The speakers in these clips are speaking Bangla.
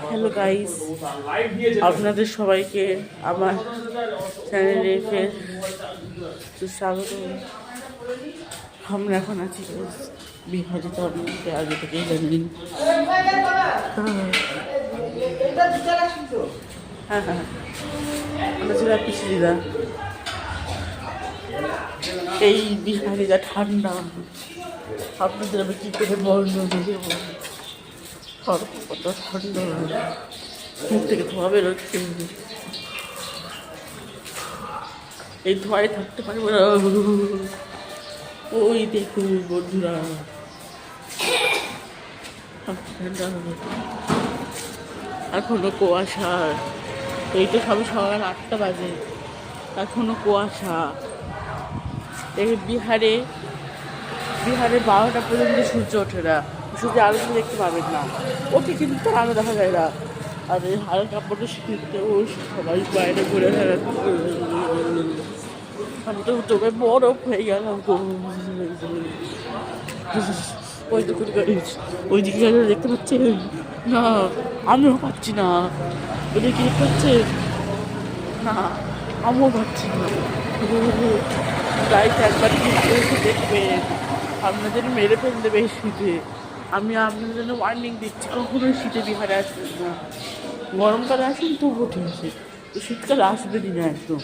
হ্যালো গাইস, আপনাদের সবাইকে আমার চ্যানেলে ফের স্বাগত। আমরা এখন আছি বিহারে, তো আপনাকে আগে থেকেই জানেন। হ্যাঁ হ্যাঁ, আমরা ছিলাম পিছলিদা। এই বিহারে যা ঠান্ডা, আপনাদের আমি কী করে বর্ণনা দেবো। কত ঠান্ডা, মুখ থেকে ধোঁয়া বেরোচ্ছে। এই ধোঁয়ায় থাকতে পারবো না। ওই দেখুন বন্ধুরা, ঠান্ডা এখনো কুয়াশা। এই তো সবে সকাল 8টা বাজে, এখনো কুয়াশা। এই বিহারে 12টা পর্যন্ত সূর্য ওঠে না, সূর্য আলো দেখতে পাবেন না। ওকে কিন্তু তার আলো দেখা যায় না। আর এই হালকা কাপড়টা শীতে ও সবাই বাইরে ঘুরে বেড়াচ্ছে। আমি তো তবে বরফ হয়ে গেলাম। ওই তো ওই দিকে গেলে দেখতে পাচ্ছে না, আমিও পাচ্ছি না। ওদের কি দেখতে পাচ্ছে না, আমিও পাচ্ছি না। গাইতে একবার এসে দেখবেন, আপনাদের মেরে ফেলে দেবে এই শীতে। আমি আপনাদের জন্য ওয়ার্নিং দিচ্ছি, কখনোই শীতে বিহারে আসবেন না। গরমকালে আসেন তবুও ঠিক আছে, তো শীতকালে আসবেনই না একদম।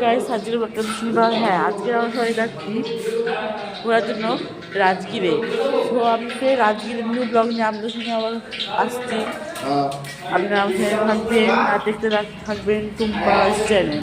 গাইস, আজকের ব্লগটা শুনবার, হ্যাঁ আজকে আমরা সবাই যাচ্ছি ঘোরার জন্য রাজগীরে। তো আমি সেই রাজগীরের নিউ ব্লগ নিয়ে আপনাদের সঙ্গে আবার আসছি। আপনারা আমাকে থাকবেন আর দেখতে থাকবেন টুম্পা চ্যানেল।